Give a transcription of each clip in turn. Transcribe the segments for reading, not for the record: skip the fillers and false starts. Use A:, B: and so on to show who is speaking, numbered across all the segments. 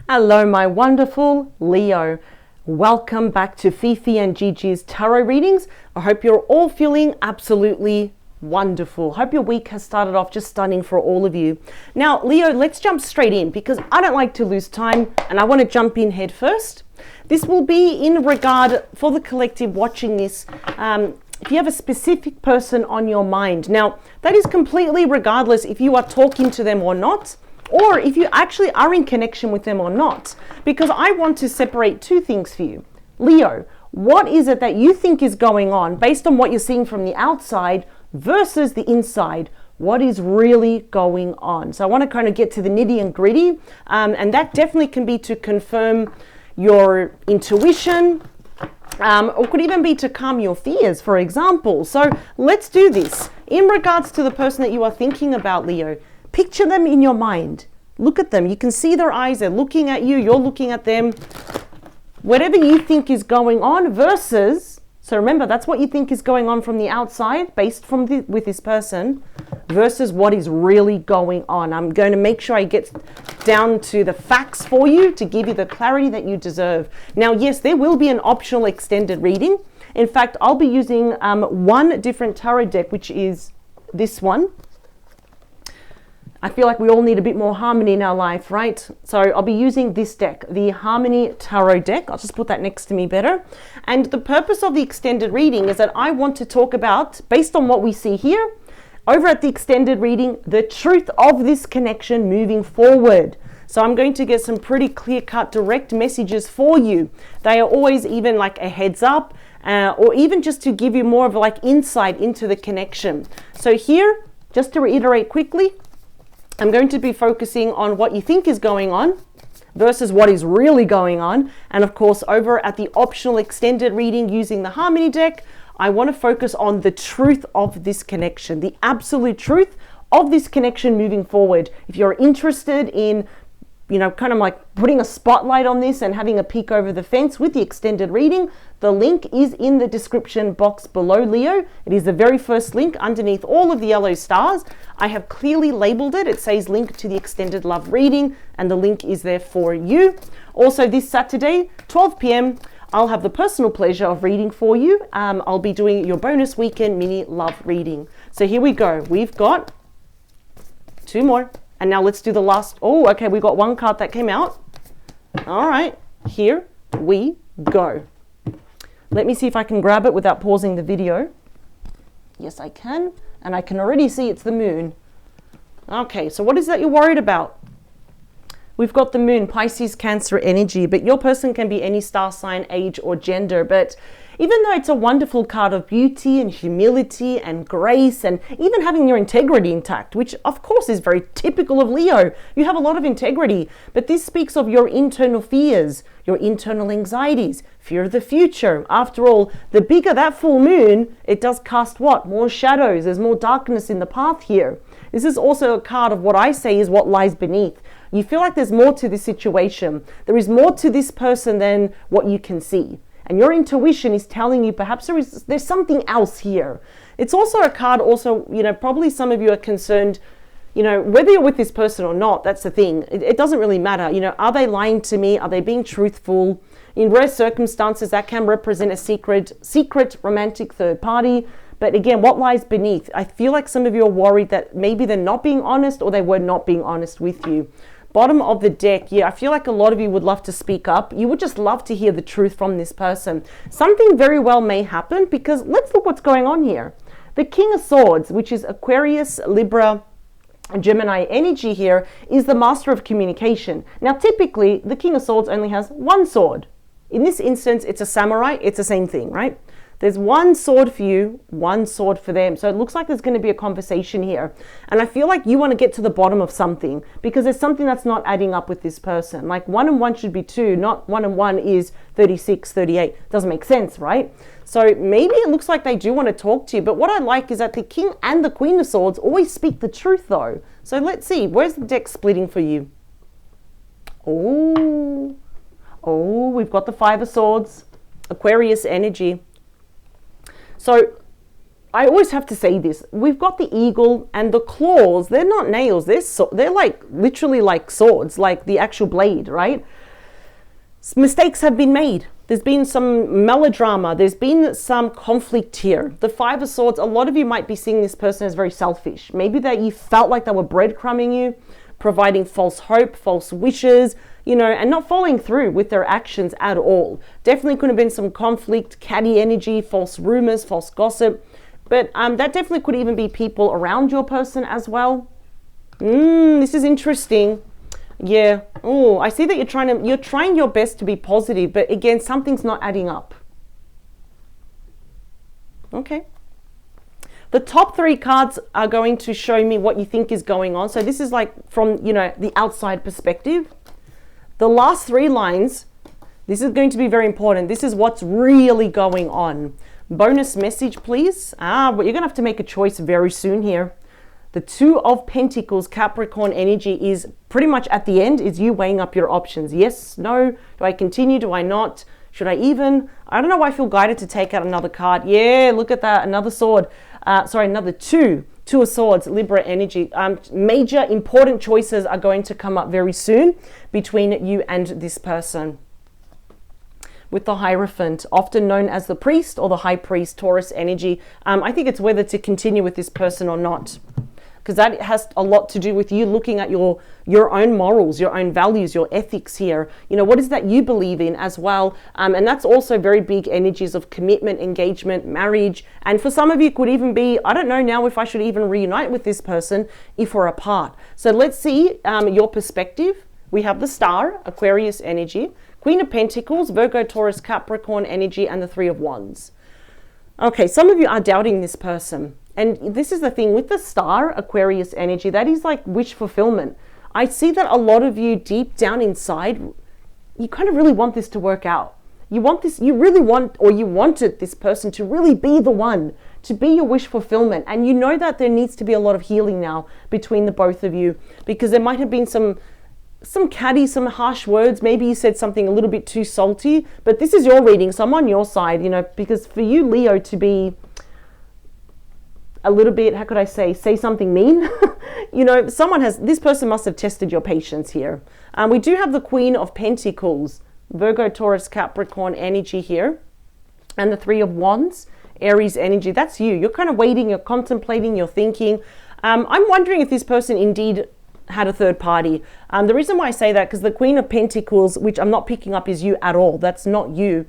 A: Hello, my wonderful Leo. Welcome back to Fifi and Gigi's tarot readings. I hope you're all feeling absolutely wonderful. Hope your week has started off just stunning for all of you. Now, Leo, let's jump straight in because I don't like to lose time and I want to jump in head first. This will be in regard for the collective watching this. If you have a specific person on your mind. Now, that is completely regardless if you are talking to them or not, or if you actually are in connection with them or not, because I want to separate two things for you. Leo, what is it that you think is going on based on what you're seeing from the outside versus the inside? What is really going on? So I want to kind of get to the nitty and gritty, and that definitely can be to confirm your intuition, or could even be to calm your fears, for example. So let's do this. In regards to the person that you are thinking about, Leo, picture them in your mind. Look at them. You can see their eyes. They're looking at you. You're looking at them. Whatever you think is going on versus, so remember, that's what you think is going on from the outside based with this person versus what is really going on. I'm going to make sure I get down to the facts for you to give you the clarity that you deserve. Now, yes, there will be an optional extended reading. In fact, I'll be using one different tarot deck, which is this one. I feel like we all need a bit more harmony in our life, right? So I'll be using this deck, the Harmony Tarot deck. I'll just put that next to me better. And the purpose of the extended reading is that I want to talk about, based on what we see here, over at the extended reading, the truth of this connection moving forward. So I'm going to get some pretty clear-cut direct messages for you. They are always even like a heads up, or even just to give you more of like insight into the connection. So here, just to reiterate quickly, I'm going to be focusing on what you think is going on versus what is really going on. And of course, over at the optional extended reading using the Harmony deck, I want to focus on the truth of this connection, the absolute truth of this connection moving forward. If you're interested in, kind of like putting a spotlight on this and having a peek over the fence with the extended reading, the link is in the description box below, Leo. It is the very first link underneath all of the yellow stars. I have clearly labeled it. It says link to the extended love reading, and the link is there for you. Also, this Saturday, 12 p.m., I'll have the personal pleasure of reading for you. I'll be doing your bonus weekend mini love reading. So here we go. We've got two more. And now let's do the last. Oh, okay, we got one card that came out. All right, here we go. Let me see if I can grab it without pausing the video. Yes, I can. And I can already see it's the moon. Okay, so what is that you're worried about? We've got the moon, Pisces, Cancer energy, but your person can be any star sign, age, or gender. But even though it's a wonderful card of beauty and humility and grace and even having your integrity intact, which of course is very typical of Leo, you have a lot of integrity, but this speaks of your internal fears, your internal anxieties, fear of the future. After all, the bigger that full moon, it does cast what? More shadows. There's more darkness in the path here. This is also a card of what I say is what lies beneath. You feel like there's more to this situation. There is more to this person than what you can see. And your intuition is telling you perhaps there's something else here. It's also a card also, probably some of you are concerned, whether you're with this person or not, that's the thing. It doesn't really matter. Are they lying to me? Are they being truthful? In rare circumstances, that can represent a secret romantic third party. But again, what lies beneath? I feel like some of you are worried that maybe they're not being honest or they were not being honest with you. Bottom of the deck, yeah, I feel like a lot of you would love to speak up. You would just love to hear the truth from this person. Something very well may happen because let's look what's going on here. The King of Swords, which is Aquarius, Libra, and Gemini energy here, is the master of communication. Now, typically, the King of Swords only has one sword. In this instance, it's a samurai. It's the same thing, right? There's one sword for you, one sword for them. So it looks like there's going to be a conversation here. And I feel like you want to get to the bottom of something because there's something that's not adding up with this person. Like 1 and 1 should be 2, not 1 and 1 is 36, 38. Doesn't make sense, right? So maybe it looks like they do want to talk to you. But what I like is that the King and the Queen of Swords always speak the truth though. So let's see, where's the deck splitting for you? Oh, we've got the Five of Swords, Aquarius energy. So I always have to say this. We've got the eagle and the claws. They're not nails. They're like literally like swords, like the actual blade, right? Mistakes have been made. There's been some melodrama. There's been some conflict here. The Five of Swords, a lot of you might be seeing this person as very selfish. Maybe that you felt like they were breadcrumbing you, providing false hope, false wishes, you know, and not following through with their actions at all. Definitely could have been some conflict, catty energy, false rumors, false gossip. But that definitely could even be people around your person as well. This is interesting. Yeah. Oh, I see that you're trying your best to be positive, but again, something's not adding up. Okay. The top 3 cards are going to show me what you think is going on. So this is like from, you know, the outside perspective. The last 3 lines, this is going to be very important. This is what's really going on. Bonus message, please. But you're going to have to make a choice very soon here. The Two of Pentacles, Capricorn energy is pretty much at the end, is you weighing up your options. Yes, no, do I continue, do I not? Should I even? I don't know why I feel guided to take out another card. Yeah, look at that, another sword. Another two of Swords, Libra energy. Major important choices are going to come up very soon between you and this person. With the Hierophant, often known as the priest or the high priest, Taurus energy. I think it's whether to continue with this person or not, because that has a lot to do with you looking at your own morals, your own values, your ethics here. You know, what is that you believe in as well? And that's also very big energies of commitment, engagement, marriage. And for some of you, it could even be, I don't know now if I should even reunite with this person if we're apart. So let's see your perspective. We have the Star, Aquarius energy, Queen of Pentacles, Virgo, Taurus, Capricorn energy, and the Three of Wands. Okay, some of you are doubting this person. And this is the thing with the Star, Aquarius energy, that is like wish fulfillment. I see that a lot of you deep down inside, you kind of really want this to work out. You want this, you really want, or you wanted this person to really be the one, to be your wish fulfillment. And you know that there needs to be a lot of healing now between the both of you, because there might have been some catty, some harsh words. Maybe you said something a little bit too salty, but this is your reading, so I'm on your side, you know, because for you, Leo, to be a little bit, how could I say something mean? You know, this person must have tested your patience here. We do have the Queen of Pentacles, Virgo, Taurus, Capricorn energy here, and the Three of Wands, Aries energy. That's you. You're kind of waiting, you're contemplating, you're thinking. I'm wondering if this person indeed had a third party. The reason why I say that, because the Queen of Pentacles, which I'm not picking up, is you at all. That's not you.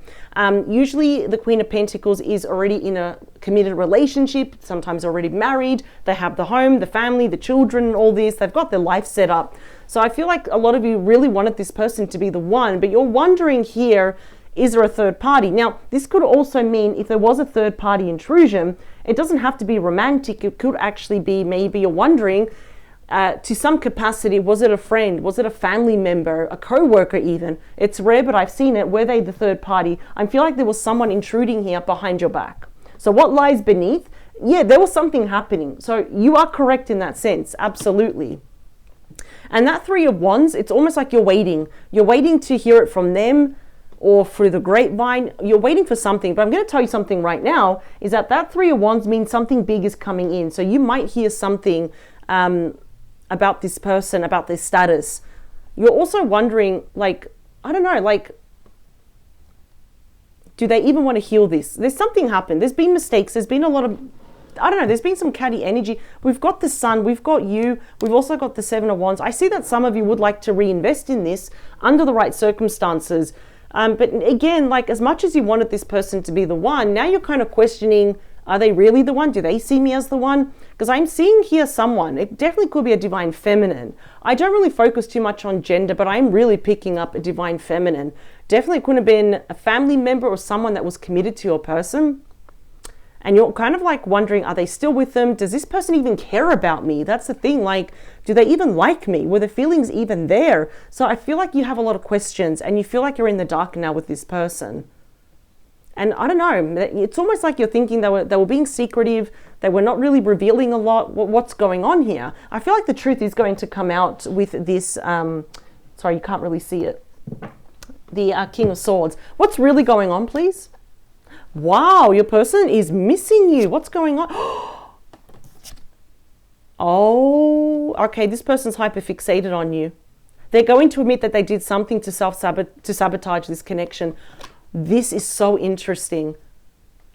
A: Usually the Queen of Pentacles is already in a committed relationship, sometimes already married. They have the home, the family, the children, and all this. They've got their life set up. So I feel like a lot of you really wanted this person to be the one, but you're wondering here, is there a third party? Now, this could also mean if there was a third party intrusion, it doesn't have to be romantic. It could actually be, maybe you're wondering, to some capacity, was it a friend? Was it a family member? A co-worker even? It's rare, but I've seen it. Were they the third party? I feel like there was someone intruding here behind your back. So what lies beneath? Yeah, there was something happening. So you are correct in that sense. Absolutely. And that Three of Wands, it's almost like you're waiting. You're waiting to hear it from them or through the grapevine. You're waiting for something. But I'm going to tell you something right now, is that Three of Wands means something big is coming in. So you might hear something about this person, about their status. You're also wondering, like, I don't know, like, do they even want to heal this? There's something happened. There's been mistakes. There's been a lot of, I don't know, there's been some catty energy. We've got the Sun, we've got you, we've also got the Seven of Wands. I see that some of you would like to reinvest in this under the right circumstances. But again, like, as much as you wanted this person to be the one, now you're kind of questioning, are they really the one? Do they see me as the one? Because I'm seeing here someone, it definitely could be a divine feminine. I don't really focus too much on gender, but I'm really picking up a divine feminine. Definitely could have been a family member or someone that was committed to your person. And you're kind of like wondering, are they still with them? Does this person even care about me? That's the thing, like, do they even like me? Were the feelings even there? So I feel like you have a lot of questions and you feel like you're in the dark now with this person. And I don't know, it's almost like you're thinking they were being secretive, they were not really revealing a lot. What's going on here? I feel like the truth is going to come out with this, sorry, you can't really see it. The King of Swords. What's really going on, please? Wow, your person is missing you. What's going on? Oh, okay, this person's hyperfixated on you. They're going to admit that they did something to sabotage this connection. This is so interesting.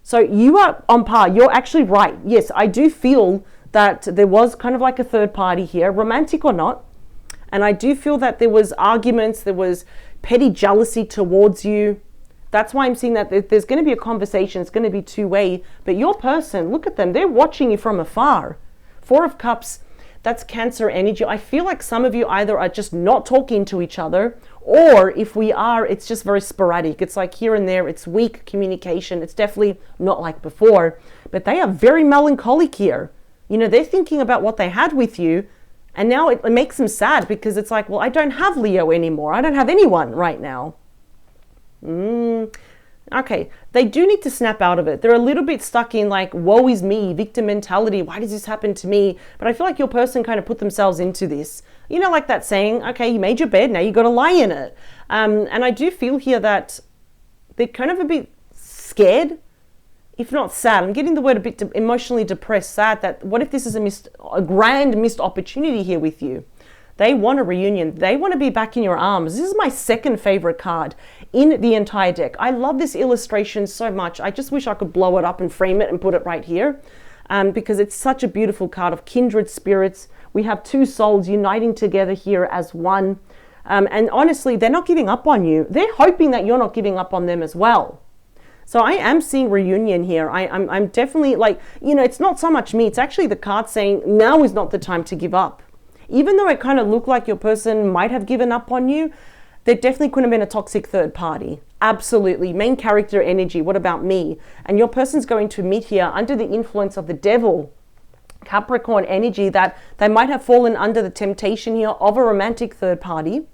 A: So you are on par. You're actually right. Yes, I do feel that there was kind of like a third party here, romantic or not. And I do feel that there was arguments, there was petty jealousy towards you. That's why I'm seeing that there's going to be a conversation. It's going to be two-way. But your person, look at them. They're watching you from afar. Four of Cups, that's Cancer energy. I feel like some of you either are just not talking to each other, or if we are, it's just very sporadic. It's like here and there, it's weak communication. It's definitely not like before, but they are very melancholic here. You know, they're thinking about what they had with you, and now it makes them sad because it's like, well, I don't have Leo anymore. I don't have anyone right now. Okay, they do need to snap out of it. They're a little bit stuck in like, woe is me, victim mentality. Why does this happen to me? But I feel like your person kind of put themselves into this. You know, like that saying, okay, you made your bed, now you got to lie in it. And I do feel here that they're kind of a bit scared, if not sad. I'm getting the word a bit emotionally depressed, sad, that what if this is a grand missed opportunity here with you? They want a reunion. They want to be back in your arms. This is my second favorite card in the entire deck. I love this illustration so much. I just wish I could blow it up and frame it and put it right here because it's such a beautiful card of kindred spirits. We have two souls uniting together here as one. And honestly, they're not giving up on you. They're hoping that you're not giving up on them as well. So I am seeing reunion here. I'm definitely like, you know, it's not so much me. It's actually the card saying now is not the time to give up. Even though it kind of looked like your person might have given up on you, there definitely couldn't have been a toxic third party. Absolutely. Main character energy. What about me? And your person's going to meet here under the influence of the devil, Capricorn energy, that they might have fallen under the temptation here of a romantic third party.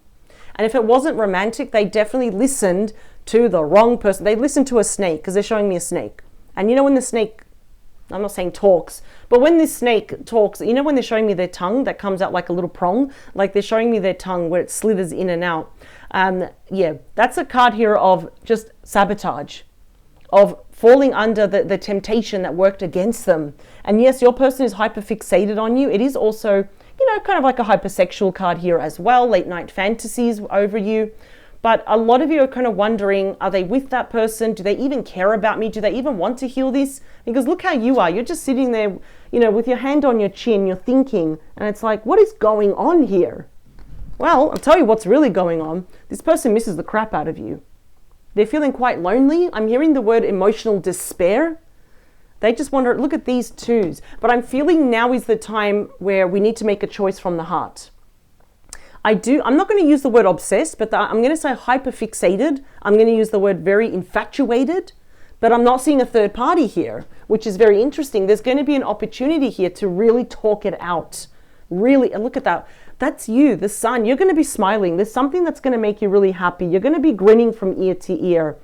A: And if it wasn't romantic, they definitely listened to the wrong person. They listened to a snake because they're showing me a snake. And you know when the snake, I'm not saying talks, but when this snake talks, you know when they're showing me their tongue that comes out like a little prong, like they're showing me their tongue where it slithers in and out. Yeah, that's a card here of just sabotage, of falling under the temptation that worked against them. And yes, your person is hyperfixated on you. It is also, you know, kind of like a hypersexual card here as well, late night fantasies over you. But a lot of you are kind of wondering, are they with that person? Do they even care about me? Do they even want to heal this? Because look how you are. You're just sitting there, you know, with your hand on your chin, you're thinking, and it's like, what is going on here? Well, I'll tell you what's really going on. This person misses the crap out of you. They're feeling quite lonely. I'm hearing the word emotional despair. They just wonder, look at these twos. But I'm feeling now is the time where we need to make a choice from the heart. I'm not going to use the word obsessed, but I'm going to say hyperfixated. I'm going to use the word very infatuated, but I'm not seeing a third party here, which is very interesting. There's going to be an opportunity here to really talk it out. Really, and look at that. That's you, the sun. You're going to be smiling. There's something that's going to make you really happy. You're going to be grinning from ear to ear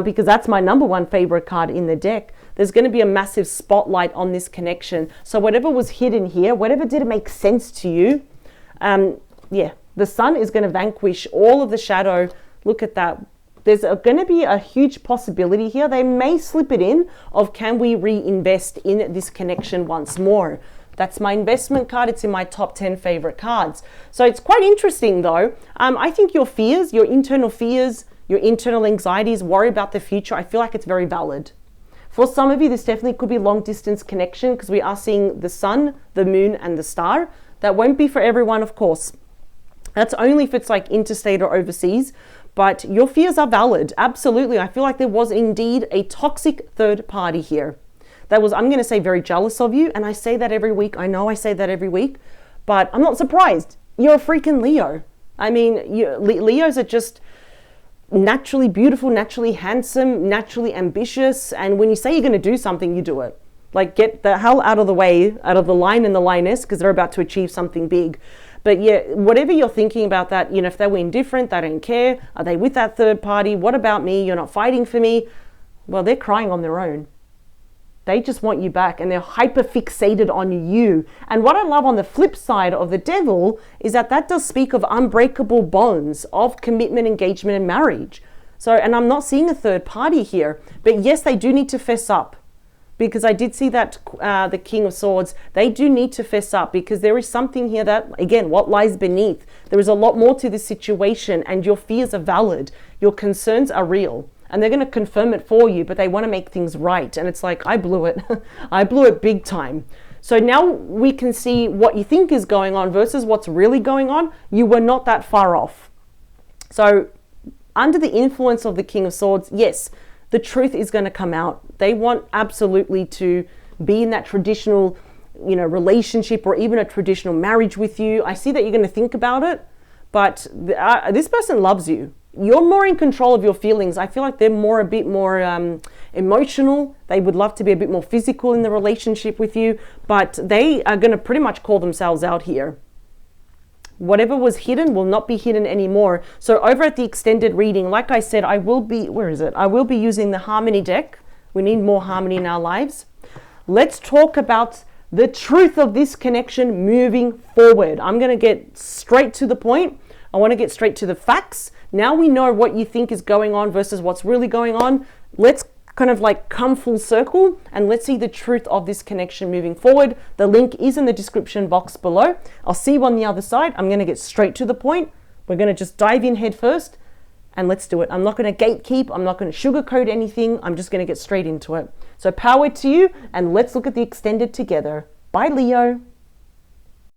A: because that's my number one favorite card in the deck. There's going to be a massive spotlight on this connection. So whatever was hidden here, whatever didn't make sense to you, yeah, the sun is going to vanquish all of the shadow. Look at that. There's going to be a huge possibility here. They may slip it in of can we reinvest in this connection once more. That's my investment card. It's in my top 10 favorite cards. So it's quite interesting though. I think your fears, your internal anxieties, worry about the future, I feel like it's very valid. For some of you, this definitely could be long distance connection because we are seeing the sun, the moon, and the star. That won't be for everyone, of course. That's only if it's like interstate or overseas, but your fears are valid. Absolutely. I feel like there was indeed a toxic third party here that was, I'm going to say, very jealous of you. And I say that every week. I know I say that every week, but I'm not surprised. You're a freaking Leo. I mean, Leos are just naturally beautiful, naturally handsome, naturally ambitious. And when you say you're going to do something, you do it. Like get the hell out of the way, out of the line and the lioness, because they're about to achieve something big. But yeah, whatever you're thinking about that, you know, if they were indifferent, they don't care. Are they with that third party? What about me? You're not fighting for me. Well, they're crying on their own. They just want you back and they're hyper fixated on you. And what I love on the flip side of the devil is that does speak of unbreakable bonds of commitment, engagement, and marriage. So, and I'm not seeing a third party here, but yes, they do need to fess up, because I did see that the King of Swords, they do need to fess up, because there is something here that, again, what lies beneath? There is a lot more to this situation, and your fears are valid. Your concerns are real, and they're going to confirm it for you, but they want to make things right. And it's like, I blew it. I blew it big time. So now we can see what you think is going on versus what's really going on. You were not that far off. So under the influence of the King of Swords, yes, the truth is going to come out. They want absolutely to be in that traditional, relationship, or even a traditional marriage with you. I see that you're going to think about it, but this person loves you. You're more in control of your feelings. I feel like they're a bit more emotional. They would love to be a bit more physical in the relationship with you, but they are going to pretty much call themselves out here. Whatever was hidden will not be hidden anymore. So over at the extended reading, like I said, I will be using the Harmony deck. We need more harmony in our lives. Let's talk about the truth of this connection moving forward. I'm going to get straight to the point. I want to get straight to the facts. Now we know what you think is going on versus what's really going on. Let's kind of like come full circle, and let's see the truth of this connection moving forward. The link is in the description box below. I'll see you on the other side. I'm going to get straight to the point. We're going to just dive in head first, and let's do it. I'm not going to gatekeep. I'm not going to sugarcoat anything. I'm just going to get straight into it. So power to you, and let's look at the extended together. Bye, Leo.